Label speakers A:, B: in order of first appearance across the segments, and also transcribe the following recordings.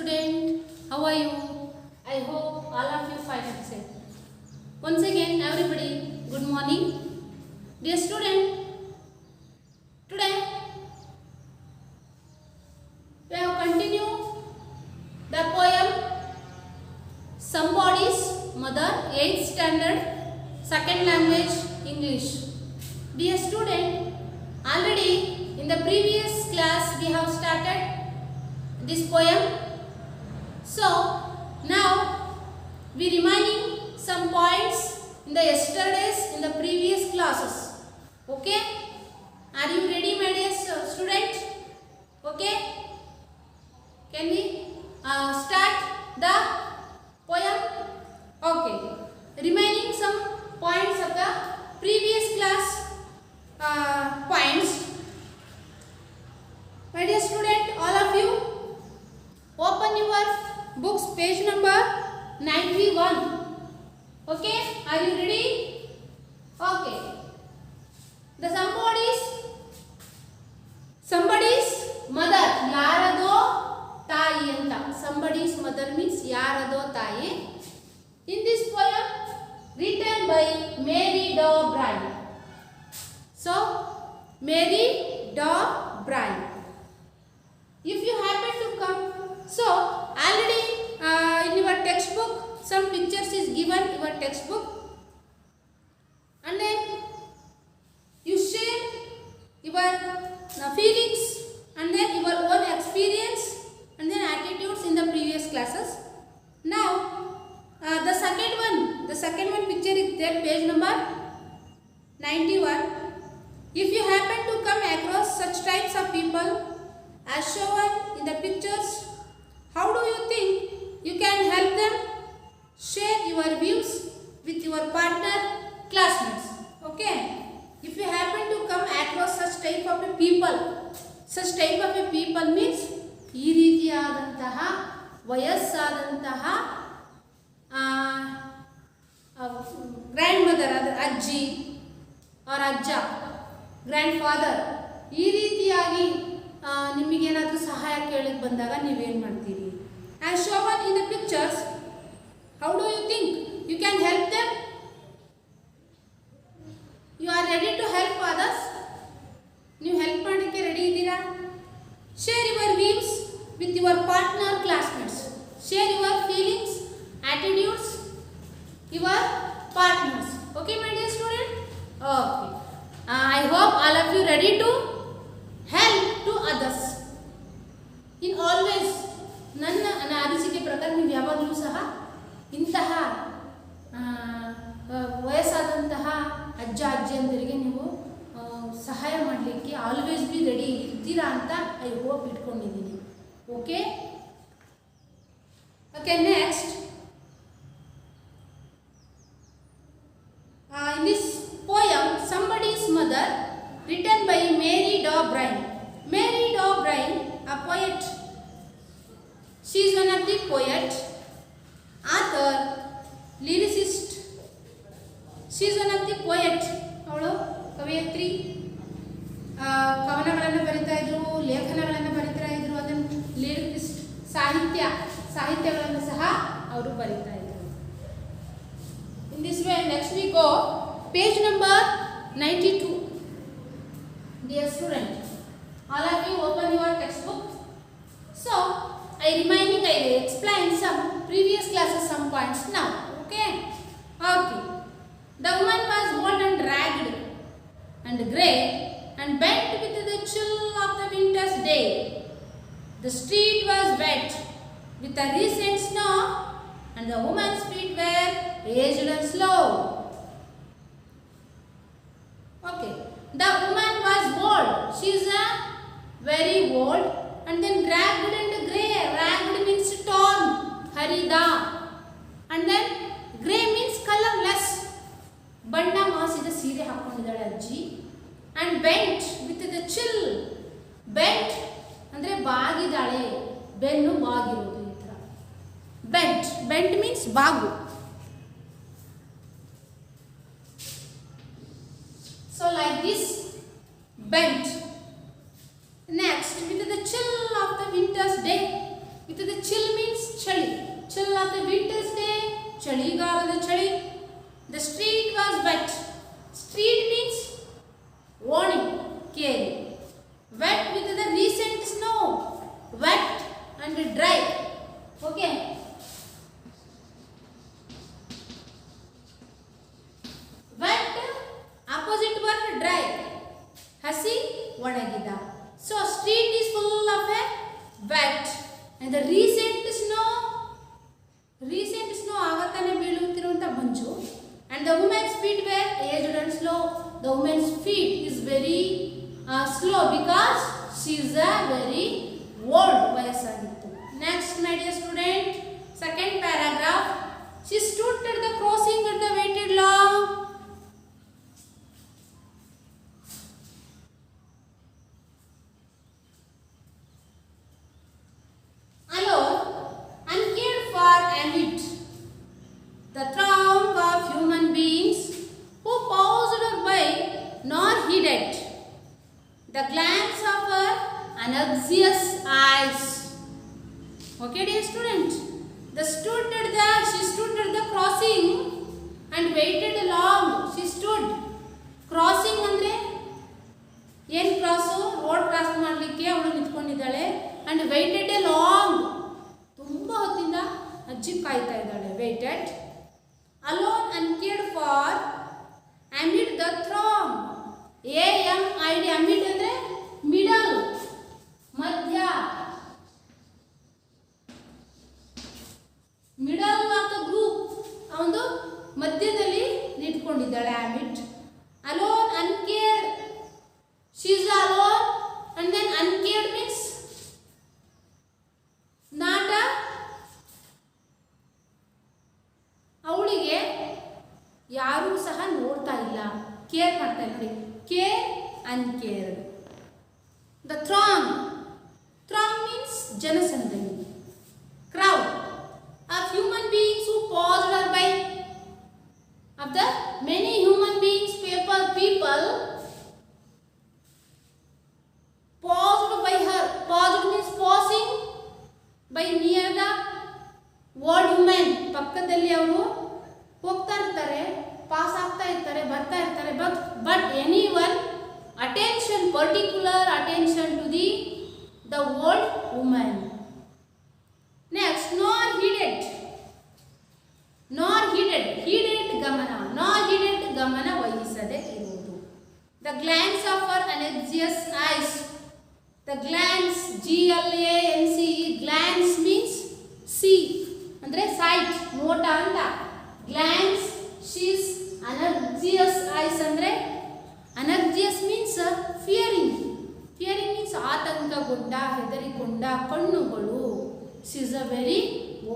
A: student, how are you? I hope all of you fine and safe. Once again, everybody, good morning. Dear student, today we have continued the poem Somebody's Mother, 8th standard, second language English. Dear student, already in the previous class we have started this poem. So now we remaining some points in the yesterday's in the previous classes. Okay? Are you ready, my dear student? Okay? Can we start the poem? Okay. Remaining some points of the previous class points. My dear student, all of you, open your books, page number 91. Okay, are you ready? Okay. The somebody's mother, yarado tayi anta. Somebody's mother means yarado tayi. In this poem, written by Mary D'O'Brien. So, Mary D'O'Brien. If you happen to come, so already in your textbook some pictures is given in your textbook, and then you share your feelings and then your own experience and then attitudes in the previous classes. Now the second one picture is there, page number 91. If you happen to come across such types of people as shown in the pictures, how do you think you can help them? Share your views with your partner, classmates. Okay? If you happen to come across such type of a people means ಈ ರೀತಿಯಾದಂತಹ ವಯಸ್ಸಾದಂತಹ grand mother, ಅದರ ಅಜ್ಜಿ ಅವರ ಅಜ್ಜ, grand father, ಈ ರೀತಿಯಾಗಿ ನಿಮಗೇನಾದರೂ ಸಹಾಯ ಕೇಳಕ್ಕೆ ಬಂದಾಗ ನೀವೇನು ಮಾಡ್ತೀರಿ? As shown in the pictures, how do you think you can help them? You are ready to help others? ನೀವು ಹೆಲ್ಪ್ ಮಾಡೋಕ್ಕೆ ರೆಡಿ ಇದ್ದೀರಾ? Share your views with your partner, classmates. Share your feelings, attitudes, your partners. Okay, my dear student? Okay. I hope all of you ready to help to others. In always, ನನ್ನ ಅನಿಸಿಕೆ ಪ್ರಕಾರ ನೀವು ಯಾವಾಗಲೂ ಸಹ ಇಂತಹ ವಯಸ್ಸಾದಂತಹ ಅಜ್ಜ ಅಜ್ಜಿಯಂದರಿಗೆ ನೀವು ಸಹಾಯ ಮಾಡಲಿಕ್ಕೆ ಆಲ್ವೇಸ್ ಬಿ ರೆಡಿ ಇರ್ತೀರಾ ಅಂತ ಐ ಹೋಪ್ ಇಟ್ಕೊಂಡಿದ್ದೀನಿ. Okay okay, next in this poem Somebody's Mother, written by Mary D'O'Brien. Mary D'O'Brien, a poet. She is one of the poet, author, lyricist. She is one of the poet. ಅವಳು ಕವಯತ್ರಿ, ಕವನಗಳನ್ನು ಬರಿತಾ ಇದ್ರು, ಲೇಖನಗಳನ್ನು ಬರಿತಾ ಇದ್ರು. ಅದನ್ನು lyricist, ಸಾಹಿತ್ಯಗಳನ್ನು ಸಹ ಅವರು ಬರಿತಾ ಇದ್ರು. In this way, next we go page number 92. Dear student, all of you open your textbook. So I explain some previous classes some points now. Okay. The woman was old and ragged and grey and bent with the chill of the winter's day. The street was wet with the recent snow, and the woman's feet were aged and slow. Okay. The woman was old. She is very old, and then ragged and grey. Ragged means torn, harida, and then grey means colorless. ಬಣ್ಣ ಮಾಸಿದ ಸೀರೆ ಹಾಕೊಂಡಿದ್ದಾಳೆ ಅಜ್ಜಿ. and bent with the chill. bent ಅಂದ್ರೆ ಬಾಗಿದಾಳೆ, ಬೆನ್ನು ಬಾಗಿರೋದು ಈ ತರ. bent means Bagh. So like this, bent. Next, with the chill of the winter's day. With the chill means ಒಣಗಿದ. So street is full of a wet and the recent snow ಆಗತಾನೆ ಬೀಳುತ್ತಿರುವಂತ Manju. And the woman's feet were aged and slow. The woman's feet is very slow because she is a very old ವಯಸ್ಸಾಗಿತ್ತು. Next my dear student, second paragraph. She stood at the crossing and waited long. Alone, uncared for amid the throng of human beings who passed her by nor heeded the glance of her anxious eyes. Okay, dear student, she stood at the crossing and waited long. She stood. Crossing ಅಂದ್ರೆ ಏನು cross? Road cross ಮಾಡಲಿಕ್ಕೆ ಅವಳು ನಿಂತ್ಕೊಂಡಿದ್ದಾಳೆ. and waited a long, ತುಂಬ ಹೊತ್ತಿಂದ ಅಜ್ಜಿ ಕಾಯ್ತಾ ಇದ್ದಾಳೆ. waited alone and cared for amid the throng. amid amid ಅಂದ್ರೆ middle, ಮಧ್ಯ, ಮಿಡಲ್ ಆಫ್ ದ ಗ್ರೂಪ್, ಒಂದು ಮಧ್ಯದಲ್ಲಿ ನಿಂತ್ಕೊಂಡಿದ್ದಾಳೆ. amid alone uncared, she is alone and then uncared means not a, ಅವಳಿಗೆ ಯಾರೂ ಸಹ ನೋಡ್ತಾ ಇಲ್ಲ, ಕೇರ್ ಮಾಡ್ತಾ ಇಲ್ಲ. ನೋಡಿ, ಕೇರ್ ಅನ್ಕೇರ್ಡ್. ದ ಥ್ರಾಂಗ್ means ಜನಸಂದಣಿ, crowd of human beings who passed her by. Of the many human beings, people passed by her. Passed means passing by near the old woman. ಪಕ್ಕದಲ್ಲಿ ಅವರು ಹೋಗ್ತಾ ಇರ್ತಾರೆ, ಪಾಸ್ ಆಗ್ತಾ ಇರ್ತಾರೆ, ಬರ್ತಾ ಇರ್ತಾರೆ. but anyone particular attention to the old woman. Next, nor heeded ಗಮನ ವಹಿಸದೆ ಇರುವುದು. The glance of her anxious eyes. The glance, glance, glance means see ಅಂದ್ರೆ sight, ನೋಟ ಅಂತ. glance, she's anxious eyes ಅಂದ್ರೆ anxious means fearing means ಆತಂಕಗೊಂಡ, ಹೆದರಿಕೊಂಡ ಕಣ್ಣುಗಳು. she is a very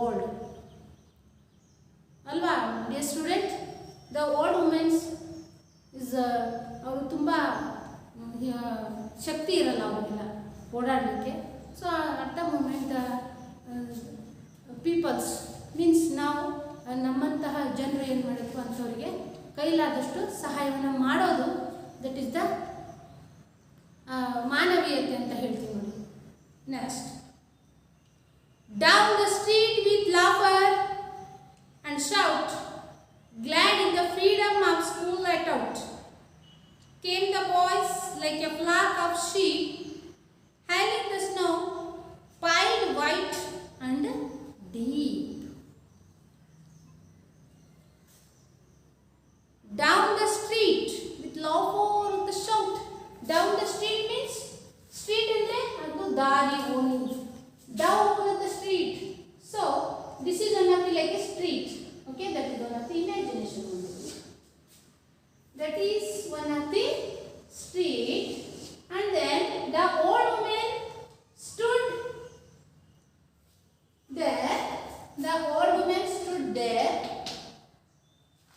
A: old ಅಲ್ವಾ dear student. the old woman is ಅವರು ತುಂಬ ಶಕ್ತಿ ಇರಲ್ಲ ಅವರಿಗೆಲ್ಲ ಓಡಾಡಲಿಕ್ಕೆ. So at the moment peoples means ನಾವು ನಮ್ಮಂತಹ ಜನರು ಏನು ಮಾಡಬೇಕು ಅಂಥವರಿಗೆ ಕೈಲಾದಷ್ಟು ಸಹಾಯವನ್ನು ಮಾಡೋದು, ದಟ್ ಈಸ್ ದ ಮಾನವೀಯತೆ ಅಂತ ಹೇಳ್ತೀವಿ ನೋಡಿ. Next, down the street with laughter and shout, glad in the freedom of school let out, came the boys like a flock of sheep, hailing the snow, piled white and deep. Down the street with laughter with the shout. Down the street means street andre adu dari oni. Down the street. So this is nothing like a street. Okay, that is one of the imagination only. That is one of the street. And then the old woman stood there. The old woman stood there.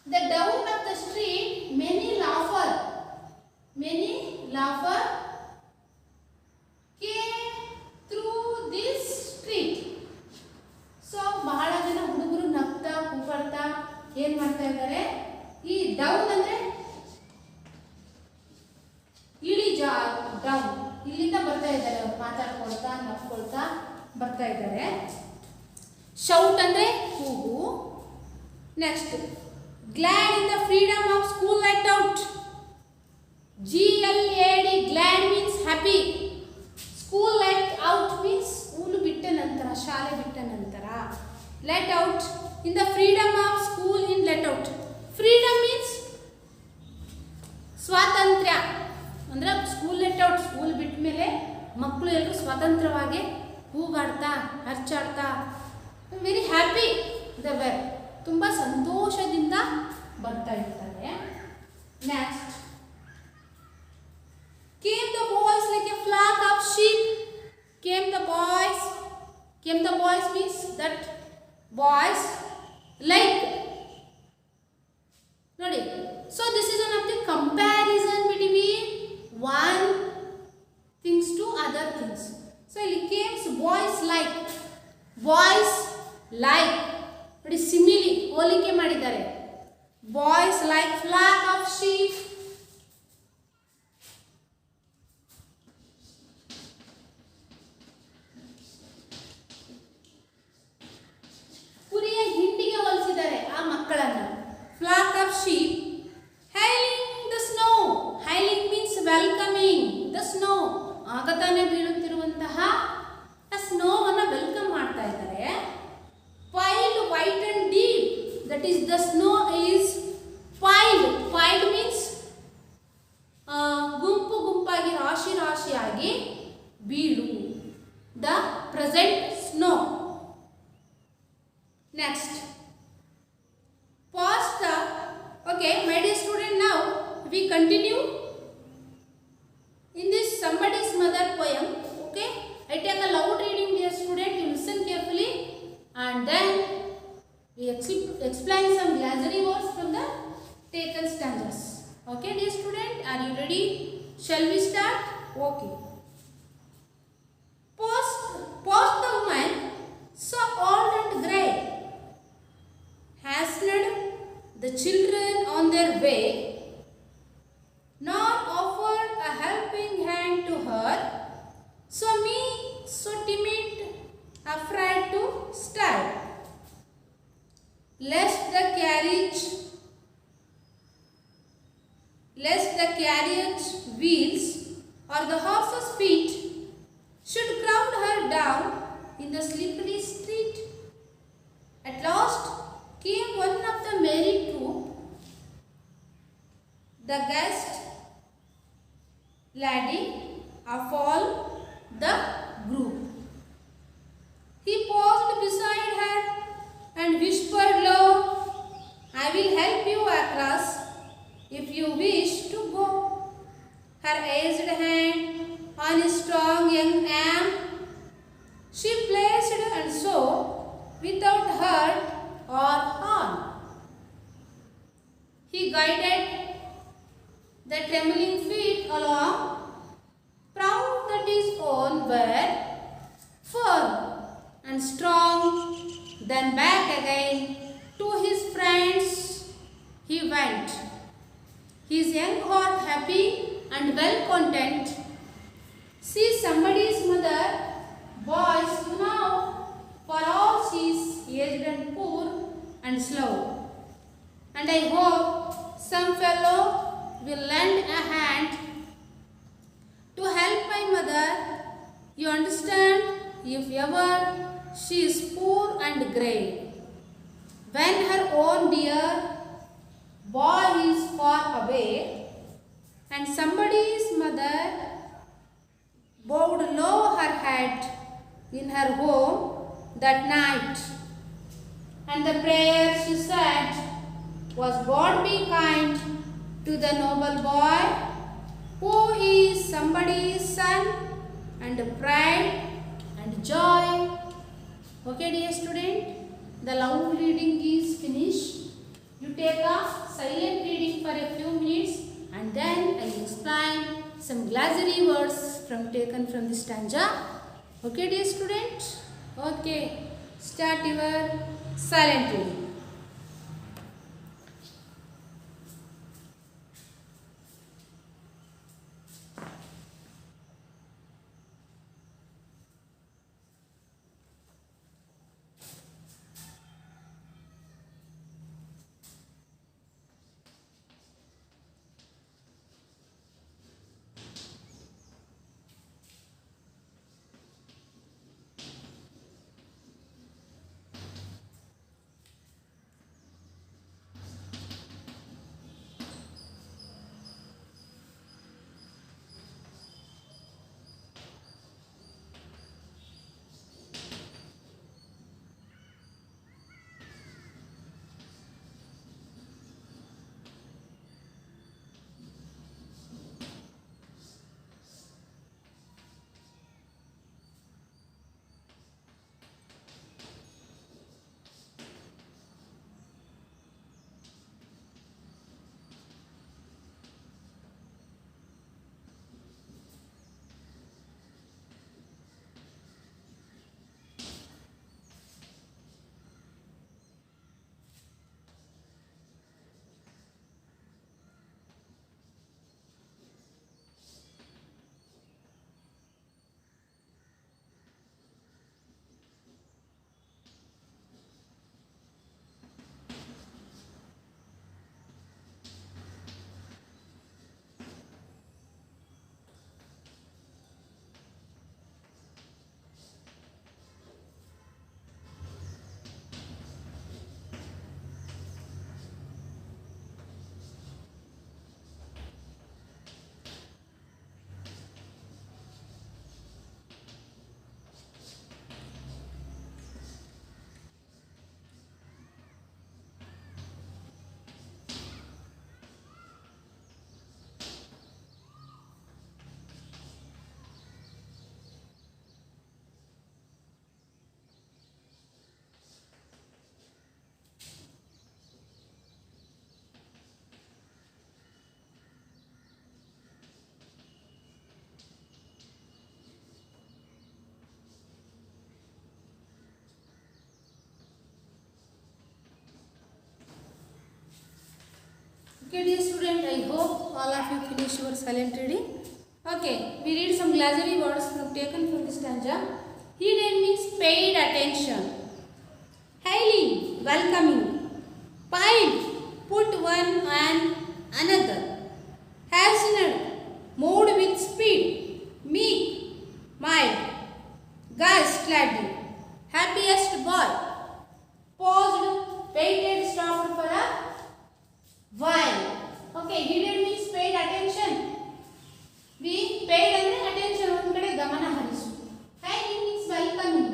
A: The down of the street, many laugher came through this street. So ಬಹಳ ಜನ ಹುಡುಗರು ನಗ್ತಾ ಕೂಗಾಡ್ತಾ ಏನ್ ಮಾಡ್ತಾ ಇದ್ದಾರೆ, ಈ down ಅಂದ್ರೆ down, ಇಲ್ಲಿಂದ ಬರ್ತಾ ಇದ್ದಾರೆ, ಅವ್ರು ಮಾತಾಡ್ಕೊಳ್ತಾ ನಗ್ಕೊಳ್ತಾ ಬರ್ತಾ ಇದ್ದಾರೆ. ಶೌಟ್ ಅಂದ್ರೆ ಕೂಗು. Next, glad in the freedom of school let out. glad, glad means happy. school let out means school ಬಿಟ್ಟ ನಂತರ, ಶಾಲೆ ಬಿಟ್ಟ ನಂತರ. let out, in the freedom of school in let out. freedom means ಸ್ವಾತಂತ್ರ್ಯ, ಅಂದರೆ school let out, school ಬಿಟ್ಟ ಮೇಲೆ ಮಕ್ಕಳು ಎಲ್ಲರೂ ಸ್ವತಂತ್ರವಾಗಿ ಕೂಗಾಡ್ತಾ ಹರ್ಚಾಡ್ತಾ ವೆರಿ ಹ್ಯಾಪಿ ದ ವೆರ್, ತುಂಬ ಸಂತೋಷದಿಂದ ಬರ್ತಾ ಇರ್ತಾರೆ. Next, came the boys like a flock of sheep. Came the boys means that boys like. ನೋಡಿ, so this is one of the comparison between one things to other things. So ಇಲ್ಲಿ came boys like ನೋಡಿ simile ಹೋಲಿಕೆ ಮಾಡಿದ್ದಾರೆ. Boys like flock of sheep. ಕುರಿಯ ಹಿಂಡಿಗೆ ಹೋಲಿಸಿದ್ದಾರೆ ಆ ಮಕ್ಕಳನ್ನ. Flock of sheep hailing the snow. Hailing means welcoming the snow. ಆಗ ತಾನೇ ಬೀಳುತ್ತಿರುವಂತಹ ಸ್ನೋವನ್ನು ವೆಲ್ಕಮ್ ಮಾಡ್ತಾ ಇದ್ದಾರೆ. Piled white and deep, that is the snow is piled means ಗುಂಪು ಗುಂಪಾಗಿ ರಾಶಿ ರಾಶಿಯಾಗಿ ಬೀಳು, the present snow. Next, past the, okay my dear student, now we continue in this somebody's mother poem. Okay, I take a loud reading, dear student, you listen carefully. And then we explain some glosary words from the taken stanzas. Okay, dear student, are you ready? Shall we start? Okay. Post the woman, so old and grey, hastened the children on their way, nor offered a helping hand to her. So me, so timid, afraid to start, lest the carriage wheels or the horse's feet should crowd her down in the slippery street. At last came one of the merry troop, the guest laddie of all the group. He paused beside her and whispered low, I will help you across if you wish to go. Her aged hand on his strong young arm she placed, and so without hurt or harm he guided the trembling feet along, proud that his own were firm and strong. Then back again to his friends he went, his young heart happy and well content. See somebody's mother, boys, you know, for all she is aged and poor and slow. And I hope some fellow will lend a hand to help my mother. You understand, if ever she is poor and grey, when her own dear boy is far away, and somebody's mother bowed low her head in her home that night, and the prayer she said was, God be kind to the noble boy who is somebody's son and pride and joy. Okay, dear student, the loud reading is finished. You take a silent reading for a few minutes, and then I will explain some glossary words taken from this stanza. Okay, dear student? Okay, start your silent reading. Okay, dear student, I hope all of you finish your silent reading. Okay, we read some glossary words taken from this stanza. Heeded means paid attention. Highly, welcoming. Piled, put one and another. Hastened, moved with speed. Meek, mild. Guys, gladly. Happiest boy. Paused, waited, stopped for a while. Okay, heeded means paid attention. We paid attention on kade gamana harisu. Highly means welcoming.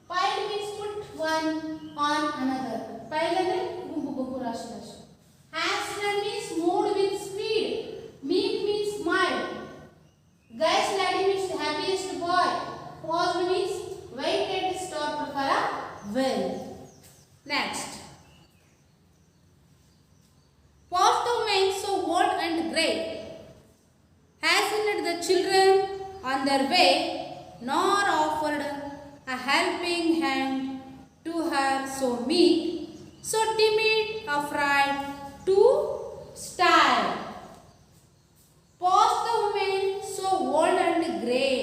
A: Piled means put one on another. Piled andre gumpu gumpu rashi rashi. Hastened means moved with speed. Meek means mild. Guys, laddie means happiest boy. Paused means waited, stopped for a while. Next. Paused the woman so old and grey, hastened the children on their way, nor offered a helping hand to her so meek, so timid, afraid to style. Paused the woman so old and grey.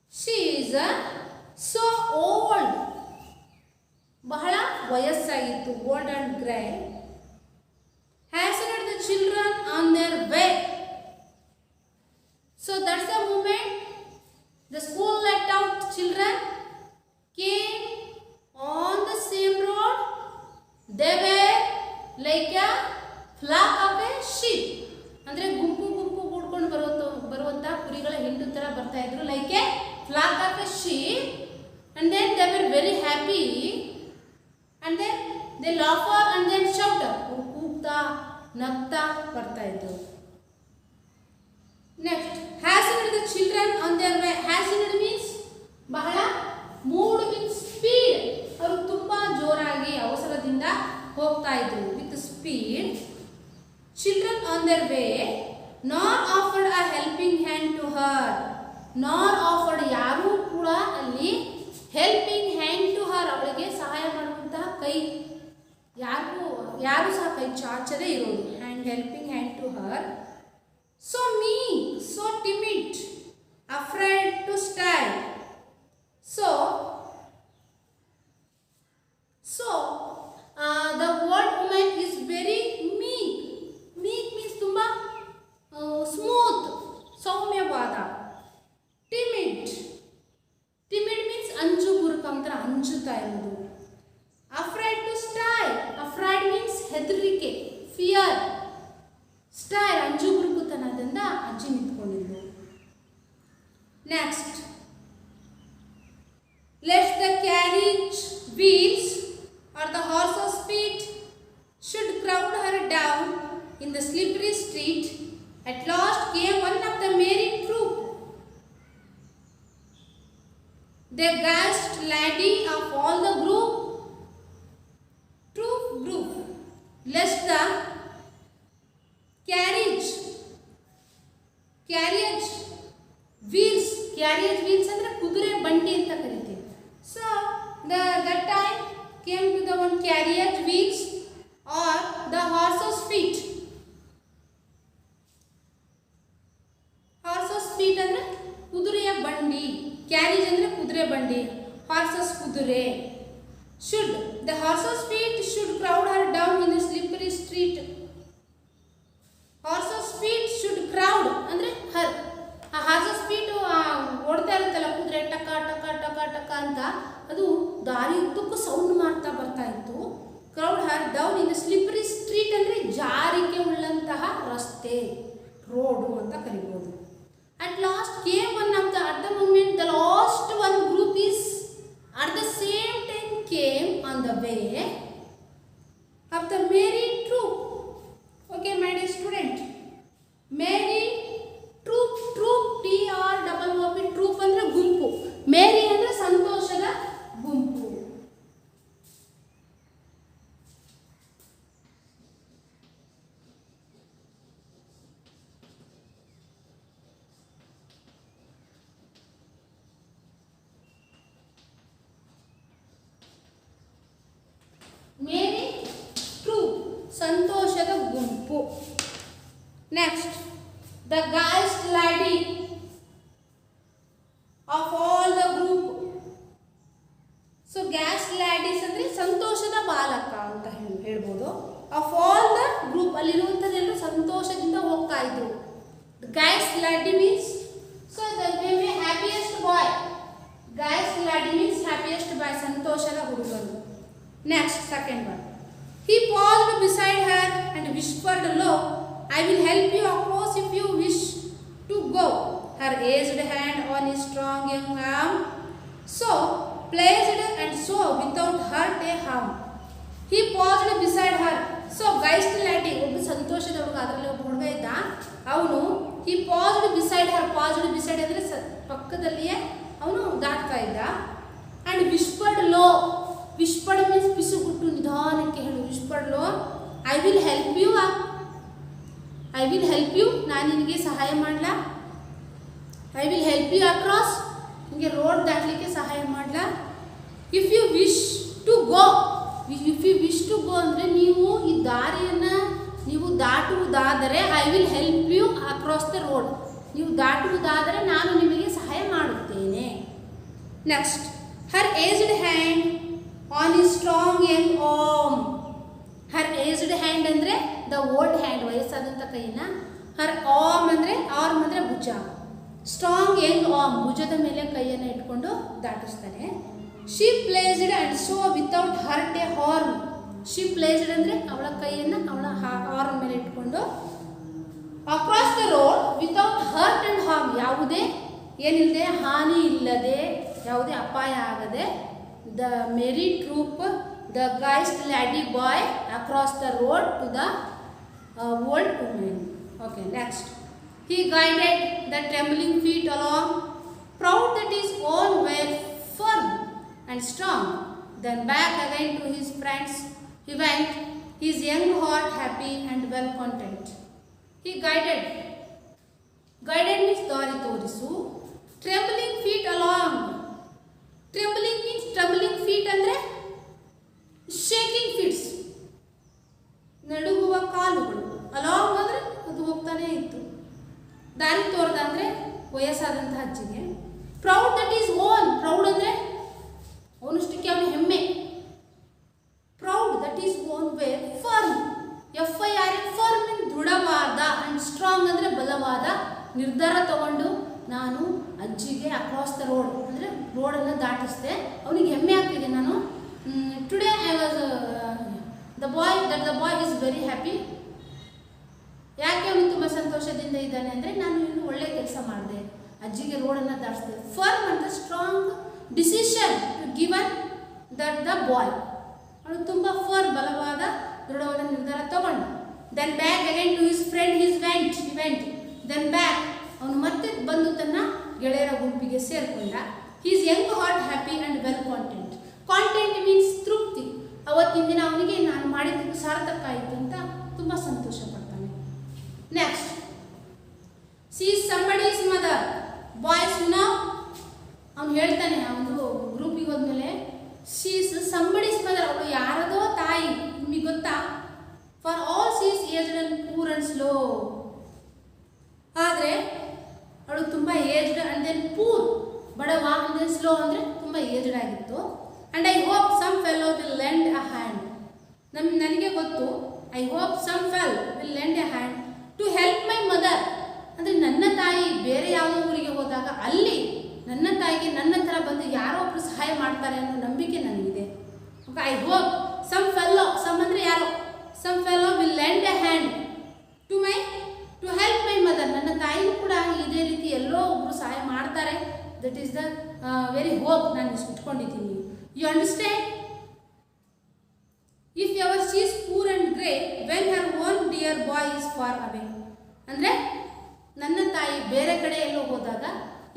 A: She is so old. ಬಹಳ ವಯಸ್ಸಾಗಿತ್ತು, old and grey. Hastened the children on their way. So that's the moment the school let out children came on the same road. They were like a flock of a sheep. ಅಂದ್ರೆ ಗುಂಪು ಗುಂಪು ಕೂಡ್ಕೊಂಡು ಬರುವಂತ ಕುರಿಗಳ ಹಿಂಡು ತರ ಬರ್ತಾ ಇದ್ರು, like a flock of a sheep. And then they were very happy. And then they laugh and then shout. ಕೂಗ್ತಾ ನಗ್ತಾ ಬರ್ತಾ ಇದ್ರು. Next, hastened the children on their way. Hastened means ಬಹಳ, moved with speed. ಅವರು ತುಂಬಾ ಜೋರಾಗಿ ಅವಸರದಿಂದ ಹೋಗ್ತಾ ಇದ್ರು, with speed. Children on their way, nor offered a helping hand to her. Nor offered, ಯಾರು ಕೂಡ ಅಲ್ಲಿ ಹೆಲ್ಪಿಂಗ್ ಹ್ಯಾಂಡ್ ಟು ಹರ್, ಅವಳಿಗೆ ಸಹಾಯ ಮಾಡುವಂತಹ ಕೈ ಯಾರು ಸಹ ಕೈ ಚಾಚದೇ ಇರೋದು. Hand, helping hand to her. So meek, so timid, afraid to style. So the word women is very meek. Meek means ತುಂಬಾ ಸ್ಮೂತ್, ಸೌಮ್ಯವಾದ. ಟಿಮಿಡ್, ಟಿಮಿಡ್ ಮೀನ್ಸ್ ಅಂಜು ಬುರುಕು ಅಂತ, ಅಂಜುತ್ತಾ ಇರೋದು. Afraid to style, afraid means ಹೆದರಿಕೆ, ಫಿಯರ್. ಸ್ಟೈಲ್ ಅಂಜು ಬುರುಕುತನದಿಂದ ಅಜ್ಜಿ ನಿಂತ್ಕೊಂಡಿದ್ದು. Next, let the carriage wheels or the horse's feet should crowd her down in the slippery street. At last came one of the merry troop. The gayest laddie of all the group. Group. Lest the carriage wheels. Carriage wheels ಅಂದ್ರೆ ಕುದುರೆ ಬಂಡಿ ಅಂತ ಕರೀತೀವಿ. So that time came to the one carriage wheels or the horse's feet. Horse's feet ಅಂದ್ರೆ ಕುದುರೆಯ ಬಂಡಿ. Carriage ಅಂದ್ರೆ ಕುದುರೆ ಬಂಡಿ. ಹಾರ್ಸಸ್ ಕುದುರೆ. Should the horse's feet should crowd her down in the slippery street. Horse's feet should crowd ಅಂದ್ರೆ her. ಆ horses feet ಓಡ್ತಾ ಇರುತ್ತಲ್ಲ ಕುದುರೆ, ಟಕ ಟಕ ಟಕ ಟಕ ಅಂತ, ಅದು ದಾರಿ ಉದ್ದಕ್ಕೂ ಸೌಂಡ್ ಮಾಡ್ತಾ ಬರ್ತಾ ಇತ್ತು. Crowd Har down in the slippery street ಅಂದ್ರೆ ಜಾರಿಕೆ ಉಳ್ಳಂತಹ ರಸ್ತೆ, ರೋಡು ಅಂತ ಕರಿಬಹುದು. At last came one of the, at the moment the last one group is at the same time came on the way of the merry troop. Okay, my dear student, merry troop, TROOP, troop ಅಂದ್ರೆ ಗುಂಪು, ಮೇರಿ ಅಂದ್ರೆ ಸಂತೋಷದ ಗುಂಪು. Next, the gayest lady of all the group. So gayest ladies ಅಂದ್ರೆ ಸಂತೋಷದ ಬಾಲಕ ಅಂತ ಹೇಳ್ಬೋದು. Of all the group ಅಲ್ಲಿರುವಂಥದ್ದೆಲ್ಲರೂ ಸಂತೋಷದಿಂದ ಹೋಗ್ತಾ ಇದ್ರು. The gayest lady means, so the name happiest boy. Gayest lady means happiest boy, ಸಂತೋಷದ ಹುಡುಗರು. Next, second one. He paused beside her and whispered low, I will help you across if you wish to go. Her aged hand on his strong young arm, so placed and so without hurt a harm. He paused beside her. So gayest lady, ಒಬ್ಬ ಸಂತೋಷದ ಹುಡುಗ, ಅದರಲ್ಲಿ ಒಬ್ಬ ಹುಡುಗ ಇದ್ದ, ಅವನು he paused beside her. paused beside ಅಂದರೆ ಪಕ್ಕದಲ್ಲಿಯೇ ಅವನು ದಾಟ್ತಾ ಇದ್ದ. and whispered low. whispered means ಪಿಸುಗುಟ್ಟು ನಿಧಾನಕ್ಕೆ ಹೇಳು. whispered low, I will help you. I will help you, ನಾನು ನಿನಗೆ ಸಹಾಯ ಮಾಡಲಾ. I will help you across, ನಿಮಗೆ ರೋಡ್ ದಾಟಲಿಕ್ಕೆ ಸಹಾಯ ಮಾಡಲಾ. if you wish to go, if you wish to go ಅಂದರೆ ನೀವು ಈ ದಾರಿಯನ್ನು ನೀವು ದಾಟುವುದಾದರೆ I will help you across the road. ನೀವು ದಾಟುವುದಾದರೆ ನಾನು ನಿಮಗೆ ಸಹಾಯ ಮಾಡುತ್ತೇನೆ. next, her aged hand on his strong young arm. her aged hand ಅಂದರೆ the old hand, ವಯಸ್ಸಾದಂಥ ಕೈನ. her arm ಅಂದರೆ ಭುಜ. ಸ್ಟ್ರಾಂಗ್ ಯಂಗ್ ಆರ್ಮ್, ಭುಜದ ಮೇಲೆ ಕೈಯನ್ನು ಇಟ್ಕೊಂಡು ದಾಟಿಸ್ತಾನೆ. she placed and so without hurt a harm. she placed ಅಂದರೆ ಅವಳ ಕೈಯನ್ನು ಅವಳ ಆರ್ಮ್ ಮೇಲೆ ಇಟ್ಕೊಂಡು across the road without hurt and harm, ಯಾವುದೇ ಏನಿಲ್ಲದೆ, ಹಾನಿ ಇಲ್ಲದೆ, ಯಾವುದೇ ಅಪಾಯ ಆಗದೆ, the merry troop, the gayest lady boy across the road to the old woman. Okay, next. He guided the trembling feet along, proud that his own were firm and strong. Then back again to his friends he went, his young heart happy and well content. He guided. Guided means ದಾರಿ ತೋರಿಸು. Trembling feet along. Trembling means trembling feet ಅಂದರೆ shaking feet, ನಡುಗುವ ಕಾಲುಗಳು. along ಅಂದರೆ ಅದು ಹೋಗ್ತಾನೆ ಇತ್ತು. ದಾರಿ ತೋರ್ದ ಅಂದರೆ ವಯಸ್ಸಾದಂಥ ಅಜ್ಜಿಗೆ. Proud that is own. Proud ಅಂದರೆ ಅವನಷ್ಟಕ್ಕೆ ಅವನು ಹೆಮ್ಮೆ. Proud that is own way firm. FIR firm in ದೃಢವಾದ, ಆ್ಯಂಡ್ ಸ್ಟ್ರಾಂಗ್ ಅಂದರೆ ಬಲವಾದ ನಿರ್ಧಾರ ತಗೊಂಡು ನಾನು ಅಜ್ಜಿಗೆ ಅಕ್ರಾಸ್ ದ ರೋಡ್ ಅಂದರೆ ರೋಡನ್ನು ದಾಟಿಸಿದೆ. ಅವನಿಗೆ ಹೆಮ್ಮೆ ಆಗ್ತಿದೆ. ನಾನು today I was the boy is very happy. ಯಾಕೆ ಅವನು ತುಂಬ ಸಂತೋಷದಿಂದ ಇದ್ದಾನೆ ಅಂದರೆ ನಾನು ಇನ್ನು ಒಳ್ಳೆ ಕೆಲಸ ಮಾಡಿದೆ, ಅಜ್ಜಿಗೆ ರೋಡನ್ನು ದಾಟಿಸಿದೆ. ಫರ್ಮ್ ಅಂತ strong decision given that the boy. ಅವನು ತುಂಬ ಬಲವಾದ ದೃಢವಾದ ನಿರ್ಧಾರ ತಗೊಂಡು. Then back again to his friend his went. Then back ಅವನು ಮತ್ತೆ ಬಂದು ತನ್ನ ಗೆಳೆಯರ ಗುಂಪಿಗೆ ಸೇರಿಕೊಂಡ. He's young heart happy and well content. Content means ತೃಪ್ತಿ. ಅವತ್ತಿನ ದಿನ ಅವನಿಗೆ ನಾನು ಮಾಡಿದ್ದಕ್ಕೆ ಸಾರ್ಥಕ ಆಯಿತು ಅಂತ ತುಂಬ ಸಂತೋಷ ಪಡ್ತಾನೆ. Next, C is somebody's mother. Boys ಅವನು ಹೇಳ್ತಾನೆ, ಅವನು ಗ್ರೂಪಿಗೆ ಹೋದ್ಮೇಲೆ ಸಿ ಈಸ್ ಸಂಬಡೀಸ್ ಮದರ್, ಅವಳು ಯಾರದೋ ತಾಯಿ. ನಿಮಗೆ ಗೊತ್ತಾ? For all she is aged and poor and slow. ಆದರೆ ಅವಳು ತುಂಬ ಏಜ್ಡ್ ಆ್ಯಂಡ್ ದೆನ್ ಪೂರ್, ಬಡವ, ಆ್ಯಂಡ್ ದೆನ್ ಸ್ಲೋ ಅಂದರೆ ತುಂಬ ಏಜ್ಡ್ ಆಗಿತ್ತು. And I hope some fellow will lend a hand. ನನಗೆ ಗೊತ್ತು, I hope some fellow will lend a hand to help my mother. ಅಂದರೆ ನನ್ನ ತಾಯಿ ಬೇರೆ ಯಾವುದೋ ಊರಿಗೆ ಹೋದಾಗ ಅಲ್ಲಿ ನನ್ನ ತಾಯಿಗೆ ನನ್ನ ಥರ ಬಂದು ಯಾರೋ ಒಬ್ಬರು ಸಹಾಯ ಮಾಡ್ತಾರೆ ಅನ್ನೋ ನಂಬಿಕೆ ನನಗಿದೆ. Okay, I hope some fellow, some ಅಂದರೆ ಯಾರೋ, some fellow will lend a hand to help my mother. ನನ್ನ ತಾಯಿಗೂ ಕೂಡ ಇದೇ ರೀತಿ ಎಲ್ಲೋ ಒಬ್ಬರು ಸಹಾಯ ಮಾಡ್ತಾರೆ. That is the very hope ನಾನು ಇಟ್ಕೊಂಡಿದ್ದೀನಿ. You understand? If ever she is poor and grey when her own dear boy is far away. ಅಂದರೆ ನನ್ನ ತಾಯಿ ಬೇರೆ ಕಡೆ ಎಲ್ಲೋ ಹೋದಾಗ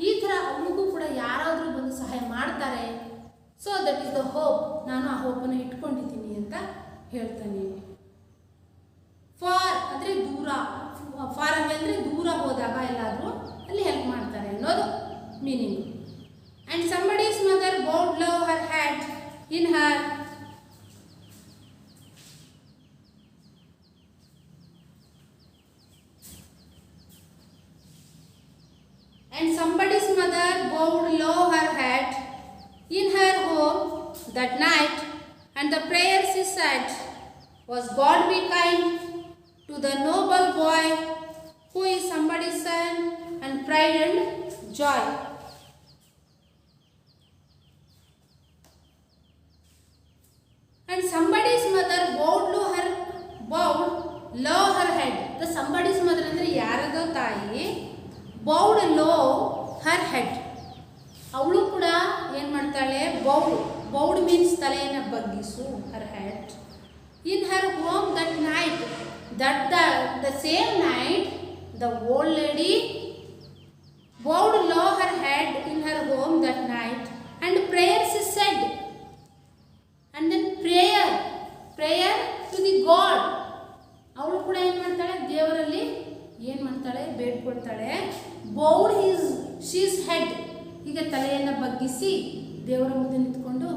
A: ಈ ಥರ ಅವಳಿಗೂ ಕೂಡ ಯಾರಾದರೂ ಬಂದು ಸಹಾಯ ಮಾಡ್ತಾರೆ. So that is the hope, ನಾನು ಆ ಹೋಪನ್ನು ಇಟ್ಕೊಂಡಿದ್ದೀನಿ ಅಂತ ಹೇಳ್ತಾನೆ. ಫಾರ್ ಅಂದರೆ ದೂರ, ಫಾರ್ ಅವೇ ಅಂದರೆ ದೂರ ಹೋದಾಗ ಎಲ್ಲಾದರೂ ಅಲ್ಲಿ ಹೆಲ್ಪ್ ಮಾಡ್ತಾರೆ ಅನ್ನೋದು meaning. And somebody's mother bowed love her hat in her and somebody's mother bowed low her head in her home that night, and the prayer she said was, God be kind to the noble boy who is somebody's son and pride and joy. And somebody's mother bowed low her head. The somebody's mother ಅಂದರೆ ಯಾರದೋ ತಾಯಿ bowed low her head. ಅವಳು ಕೂಡ ಏನು ಮಾಡ್ತಾಳೆ, ಬೌಡ್ means ತಲೆಯನ್ನು ಬಗ್ಗಿಸು, her head. In her home that night, the same night, the old lady bowed low her head in her home that night, and prayer she said, and then prayer to the God. ಅವಳು ಕೂಡ ಏನು ಮಾಡ್ತಾಳೆ, ದೇವರಲ್ಲಿ ಏನು ಮಾಡ್ತಾಳೆ, ಬೇಡ್ಕೊಳ್ತಾಳೆ. bowed she's head, ಈಗ ತಲೆಯನ್ನು ಬಗ್ಗಿಸಿ ದೇವರ ಮುಂದೆ ನಿಂತ್ಕೊಂಡು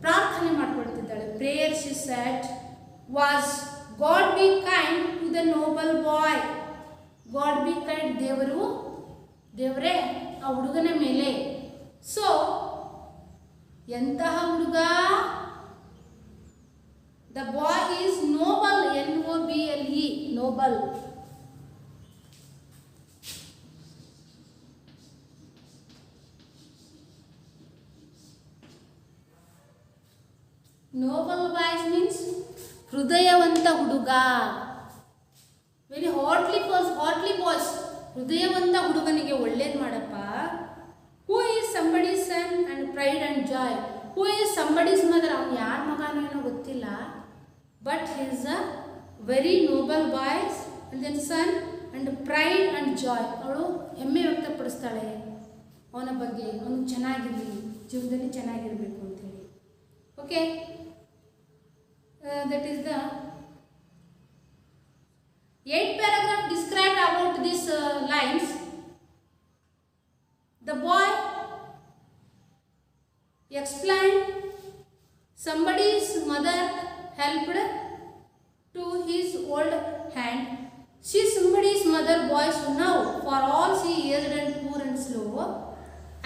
A: ಪ್ರಾರ್ಥನೆ ಮಾಡ್ಕೊಳ್ತಿದ್ದಾಳೆ. Prayer she said was, God be kind to the noble boy. God be kind, ದೇವರೇ ಆ ಹುಡುಗನ ಮೇಲೆ. ಸೊ ಎಂತಹ ಹುಡುಗ, the boy is noble, NOBLE, noble. Noble boys means ಹೃದಯವಂತ ಹುಡುಗ. ವೆರಿ ಹಾಟ್ಲಿ ಬಾಯ್ಸ್, ಹೃದಯವಂತ ಹುಡುಗನಿಗೆ ಒಳ್ಳೇದು ಮಾಡಪ್ಪ. Who is somebody's son and pride and joy. Who is somebody's mother, ಅವ್ನು ಯಾರ ಮಗನೋ ಏನೋ ಗೊತ್ತಿಲ್ಲ, but he is a very noble boys and then sun and pride and joy. ಅವಳು ಹೆಮ್ಮೆ ವ್ಯಕ್ತಪಡಿಸ್ತಾಳೆ ಅವನ ಬಗ್ಗೆ, ಅವನು ಚೆನ್ನಾಗಿರಲಿ, ಜೀವನದಲ್ಲಿ ಚೆನ್ನಾಗಿರಬೇಕು ಅಂತೇಳಿ. Okay, that is the 8th paragraph described about these lines. The boy explained somebody's mother helped to his old hand. She is somebody's mother, boys now, for all she aged and poor and slow.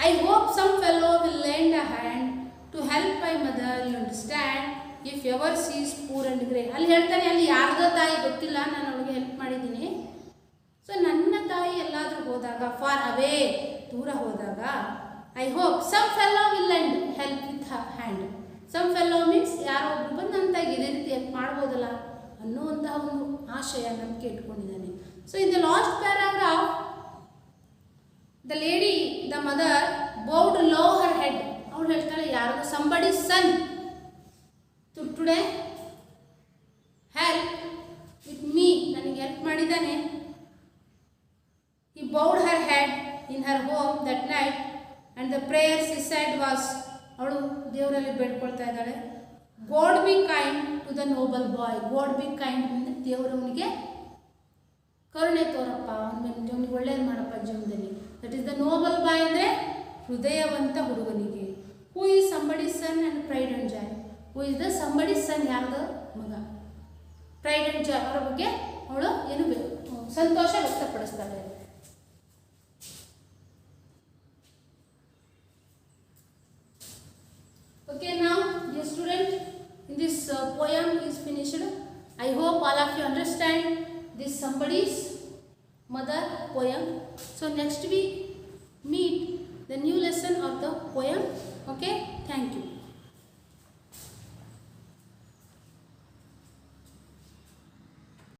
A: I hope some fellow will lend a hand to help my mother, you understand, if ever she is poor and grey. ಅಲ್ಲಿ ಹೇಳ್ತಾನೆ, ಅಲ್ಲಿ ಯಾರ್ದೋ ತಾಯಿ ಗೊತ್ತಿಲ್ಲ, ನಾನು ಅವಳಿಗೆ help ಮಾಡಿದ್ದೀನಿ. So ನನ್ನ ತಾಯಿ ಎಲ್ಲಾದರೂ ಹೋದಾಗ, ಫಾರ್ ಅವೇ, ದೂರ ಹೋದಾಗ, I hope some fellow will lend help with hand. Some fellow means ಯಾರೋ ಒಬ್ರು ಬಂದು ನನ್ನ ತಾಯಿಗೆ ಇದೇ ರೀತಿ ಹೆಲ್ಪ್ ಮಾಡ್ಬೋದಲ್ಲ ಅನ್ನುವಂತಹ ಒಂದು ಆಶಯ, ನಂಬಿಕೆ ಇಟ್ಕೊಂಡಿದ್ದಾನೆ. So in the last paragraph, the lady, the mother bowed low her head. ಅವಳು ಹೇಳ್ತಾಳೆ, ಯಾರೋ somebody son today help with me, ನನಗೆ ಹೆಲ್ಪ್ ಮಾಡಿದ್ದಾನೆ. he bowed her head in her home that night, and the prayer she said was, ಅವಳು ದೇವರಲ್ಲಿ ಬೇಡ್ಕೊಳ್ತಾ ಇದ್ದಾಳೆ, God be kind to the noble boy. God be kind ಅಂದರೆ ದೇವರವನಿಗೆ ಕರುಣೆ ತೋರಪ್ಪ, ಅವನಿಗೆ ಒಳ್ಳೇದು ಮಾಡಪ್ಪ ಜೀವನದಲ್ಲಿ. That is the noble boy ಅಂದರೆ ಹೃದಯವಂತ ಹುಡುಗನಿಗೆ. Who is somebody son and pride and joy. Who is the somebody son, ಯಾರ್ದು ಮಗ. ಪ್ರೈಡ್ ಅಂಡ್ ಜಾಯ್, ಅವರ ಬಗ್ಗೆ ಅವಳು ಏನು ಸಂತೋಷ ವ್ಯಕ್ತಪಡಿಸ್ತಾಳೆ. Okay, now dear student, in this poem is finished. I hope all of you understand this somebody's mother poem. So next week meet the new lesson of the poem. Okay, thank you.